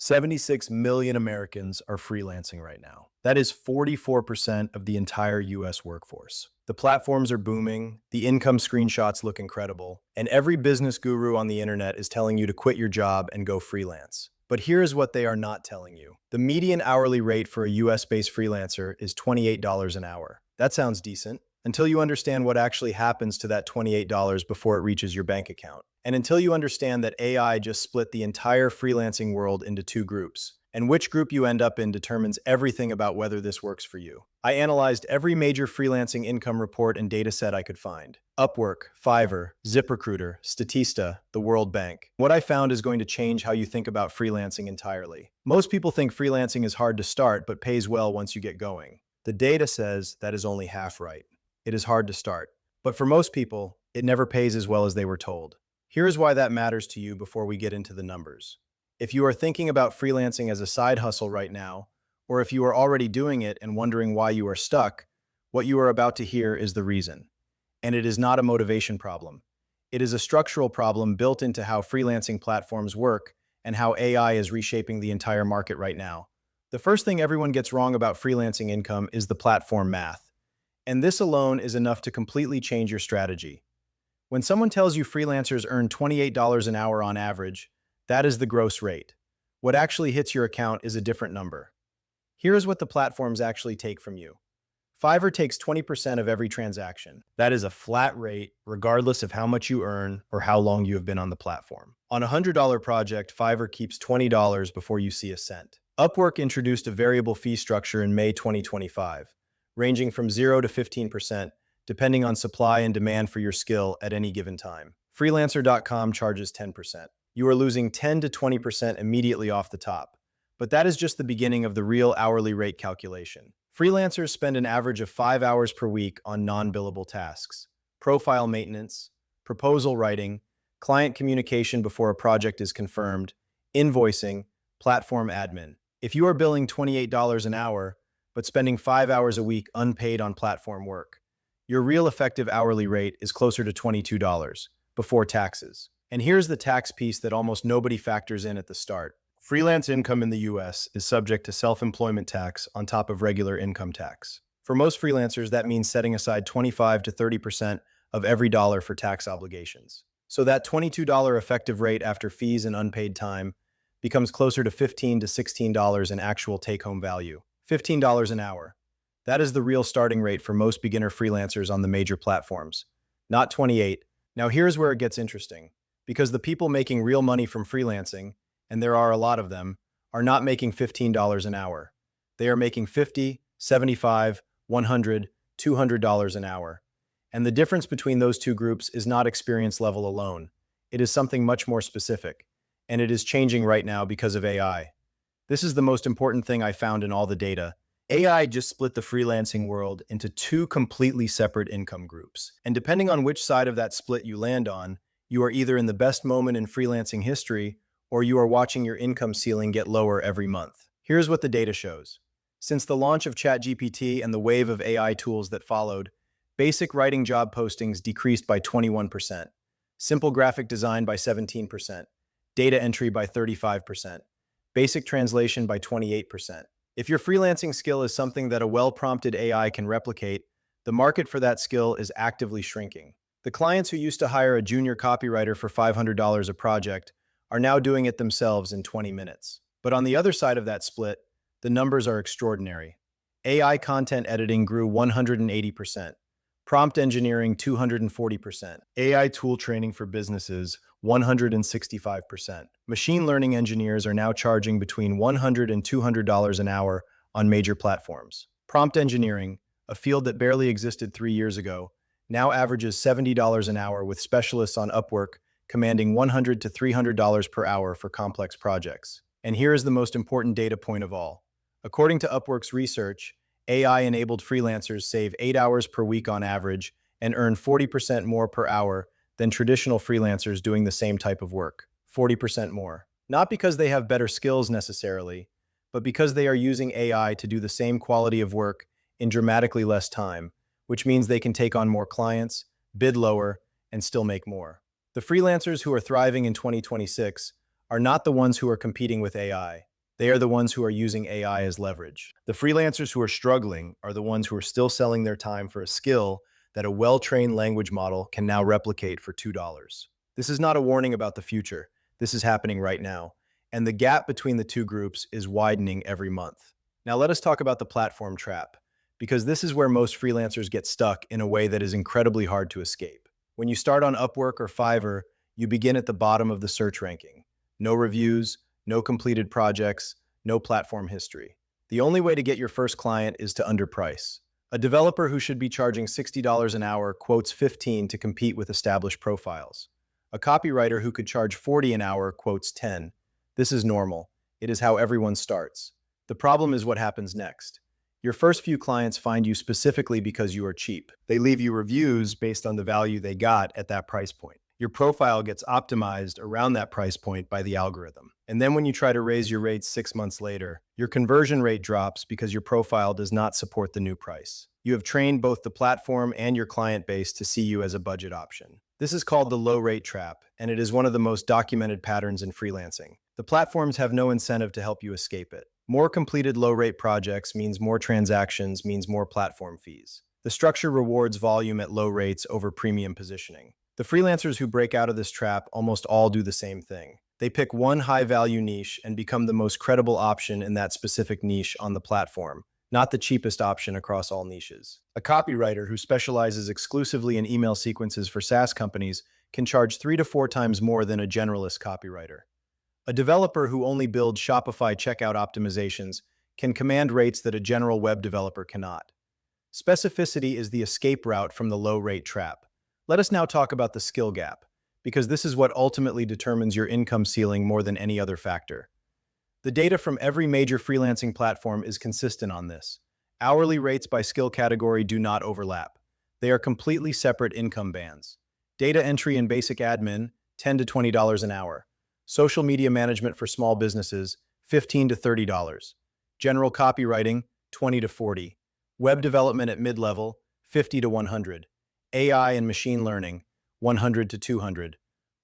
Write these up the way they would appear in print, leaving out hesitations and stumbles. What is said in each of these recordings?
76 million Americans are freelancing right now. That is 44% of the entire US workforce. The platforms are booming, the income screenshots look incredible, and every business guru on the internet is telling you to quit your job and go freelance. But here's what they are not telling you. The median hourly rate for a US-based freelancer is $28 an hour. That sounds decent, until you understand what actually happens to that $28 before it reaches your bank account. And until you understand that AI just split the entire freelancing world into two groups. And which group you end up in determines everything about whether this works for you. I analyzed every major freelancing income report and data set I could find. Upwork, Fiverr, ZipRecruiter, Statista, the World Bank. What I found is going to change how you think about freelancing entirely. Most people think freelancing is hard to start but pays well once you get going. The data says that is only half right. It is hard to start. But for most people, it never pays as well as they were told. Here's why that matters to you before we get into the numbers. If you are thinking about freelancing as a side hustle right now, or if you are already doing it and wondering why you are stuck, what you are about to hear is the reason. And it is not a motivation problem. It is a structural problem built into how freelancing platforms work and how AI is reshaping the entire market right now. The first thing everyone gets wrong about freelancing income is the platform math. And this alone is enough to completely change your strategy. When someone tells you freelancers earn $28 an hour on average, that is the gross rate. What actually hits your account is a different number. Here is what the platforms actually take from you. Fiverr takes 20% of every transaction. That is a flat rate, regardless of how much you earn or how long you have been on the platform. On a $100 project, Fiverr keeps $20 before you see a cent. Upwork introduced a variable fee structure in May 2025, ranging from 0 to 15%, depending on supply and demand for your skill at any given time. Freelancer.com charges 10%. You are losing 10 to 20% immediately off the top. But that is just the beginning of the real hourly rate calculation. Freelancers spend an average of 5 hours per week on non-billable tasks: profile maintenance, proposal writing, client communication before a project is confirmed, invoicing, platform admin. If you are billing $28 an hour, but spending 5 hours a week unpaid on platform work, your real effective hourly rate is closer to $22 before taxes. And here's the tax piece that almost nobody factors in at the start. Freelance income in the US is subject to self-employment tax on top of regular income tax. For most freelancers, that means setting aside 25 to 30% of every dollar for tax obligations. So that $22 effective rate after fees and unpaid time becomes closer to $15 to $16 in actual take-home value. $15 an hour. That is the real starting rate for most beginner freelancers on the major platforms, not 28. Now here's where it gets interesting. Because the people making real money from freelancing, and there are a lot of them, are not making $15 an hour. They are making $50, $75, $100, $200 an hour. And the difference between those two groups is not experience level alone. It is something much more specific, and it is changing right now because of AI. This is the most important thing I found in all the data. AI just split the freelancing world into two completely separate income groups. And depending on which side of that split you land on, you are either in the best moment in freelancing history, or you are watching your income ceiling get lower every month. Here's what the data shows. Since the launch of ChatGPT and the wave of AI tools that followed, basic writing job postings decreased by 21%, simple graphic design by 17%, data entry by 35%, basic translation by 28%. If your freelancing skill is something that a well-prompted AI can replicate, the market for that skill is actively shrinking. The clients who used to hire a junior copywriter for $500 a project are now doing it themselves in 20 minutes. But on the other side of that split, the numbers are extraordinary. AI content editing grew 180%, prompt engineering 240%, AI tool training for businesses 165%. Machine learning engineers are now charging between $100 and $200 an hour on major platforms. Prompt engineering, a field that barely existed 3 years ago, now averages $70 an hour, with specialists on Upwork commanding $100 to $300 per hour for complex projects. And here is the most important data point of all. According to Upwork's research, AI-enabled freelancers save 8 hours per week on average and earn 40% more per hour than traditional freelancers doing the same type of work. 40% more. Not because they have better skills necessarily, but because they are using AI to do the same quality of work in dramatically less time, which means they can take on more clients, bid lower, and still make more. The freelancers who are thriving in 2026 are not the ones who are competing with AI. They are the ones who are using AI as leverage. The freelancers who are struggling are the ones who are still selling their time for a skill that a well-trained language model can now replicate for $2. This is not a warning about the future. This is happening right now. And the gap between the two groups is widening every month. Now let us talk about the platform trap, because this is where most freelancers get stuck in a way that is incredibly hard to escape. When you start on Upwork or Fiverr, you begin at the bottom of the search ranking. No reviews, no completed projects, no platform history. The only way to get your first client is to underprice. A developer who should be charging $60 an hour quotes 15 to compete with established profiles. A copywriter who could charge 40 an hour quotes 10. This is normal. It is how everyone starts. The problem is what happens next. Your first few clients find you specifically because you are cheap. They leave you reviews based on the value they got at that price point. Your profile gets optimized around that price point by the algorithm. And then when you try to raise your rates 6 months later, your conversion rate drops because your profile does not support the new price. You have trained both the platform and your client base to see you as a budget option. This is called the low rate trap, and it is one of the most documented patterns in freelancing. The platforms have no incentive to help you escape it. More completed low rate projects means more transactions, means more platform fees. The structure rewards volume at low rates over premium positioning. The freelancers who break out of this trap almost all do the same thing. They pick one high-value niche and become the most credible option in that specific niche on the platform, not the cheapest option across all niches. A copywriter who specializes exclusively in email sequences for SaaS companies can charge 3 to 4 times more than a generalist copywriter. A developer who only builds Shopify checkout optimizations can command rates that a general web developer cannot. Specificity is the escape route from the low-rate trap. Let us now talk about the skill gap, because this is what ultimately determines your income ceiling more than any other factor. The data from every major freelancing platform is consistent on this. Hourly rates by skill category do not overlap. They are completely separate income bands. Data entry and basic admin, $10 to $20 an hour. Social media management for small businesses, $15 to $30. General copywriting, $20 to $40. Web development at mid-level, $50 to $100. AI and machine learning, $100 to $200.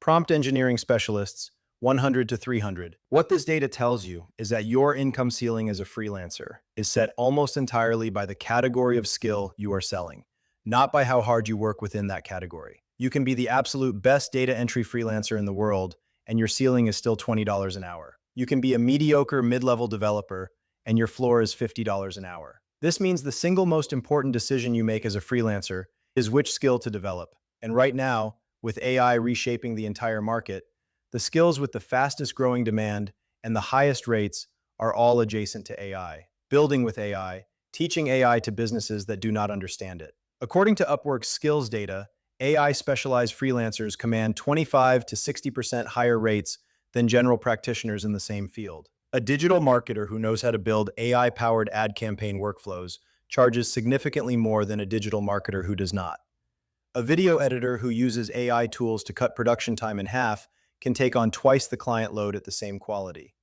Prompt engineering specialists, $100 to $300. What this data tells you is that your income ceiling as a freelancer is set almost entirely by the category of skill you are selling, not by how hard you work within that category. You can be the absolute best data entry freelancer in the world, and your ceiling is still $20 an hour. You can be a mediocre mid-level developer, and your floor is $50 an hour. This means the single most important decision you make as a freelancer is which skill to develop. And right now, with AI reshaping the entire market, the skills with the fastest growing demand and the highest rates are all adjacent to AI. Building with AI, teaching AI to businesses that do not understand it. According to Upwork's skills data, AI-specialized freelancers command 25 to 60% higher rates than general practitioners in the same field. A digital marketer who knows how to build AI-powered ad campaign workflows charges significantly more than a digital marketer who does not. A video editor who uses AI tools to cut production time in half can take on twice the client load at the same quality.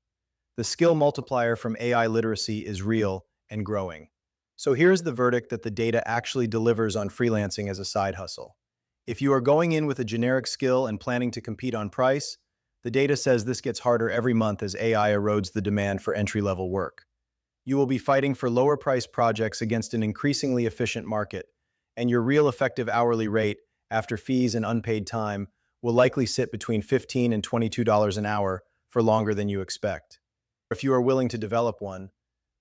The skill multiplier from AI literacy is real and growing. So here's the verdict that the data actually delivers on freelancing as a side hustle. If you are going in with a generic skill and planning to compete on price, the data says this gets harder every month as AI erodes the demand for entry-level work. You will be fighting for lower-priced projects against an increasingly efficient market, and your real effective hourly rate, after fees and unpaid time, will likely sit between $15 and $22 an hour for longer than you expect. If you are willing to develop one,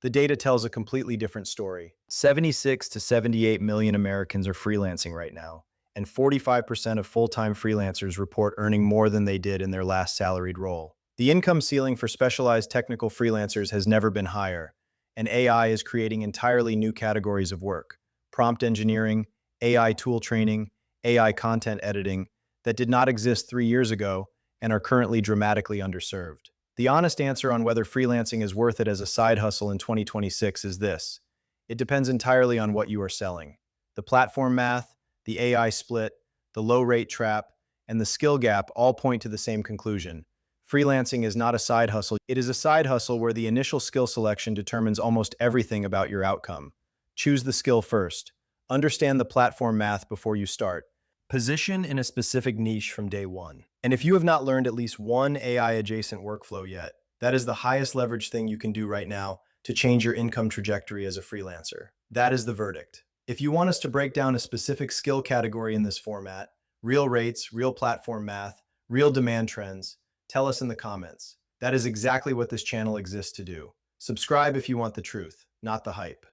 the data tells a completely different story. 76 to 78 million Americans are freelancing right now, and 45% of full-time freelancers report earning more than they did in their last salaried role. The income ceiling for specialized technical freelancers has never been higher, and AI is creating entirely new categories of work: prompt engineering, AI tool training, AI content editing, that did not exist 3 years ago and are currently dramatically underserved. The honest answer on whether freelancing is worth it as a side hustle in 2026 is this: it depends entirely on what you are selling. The platform math, the AI split, the low rate trap, and the skill gap all point to the same conclusion. Freelancing is not a side hustle. It is a side hustle where the initial skill selection determines almost everything about your outcome. Choose the skill first. Understand the platform math before you start. Position in a specific niche from day one. And if you have not learned at least one AI-adjacent workflow yet, That is the highest leverage thing you can do right now to change your income trajectory as a freelancer. That is the verdict. If you want us to break down a specific skill category in this format, real rates, real platform math, real demand trends, tell us in the comments. That is exactly what this channel exists to do. Subscribe if you want the truth, not the hype.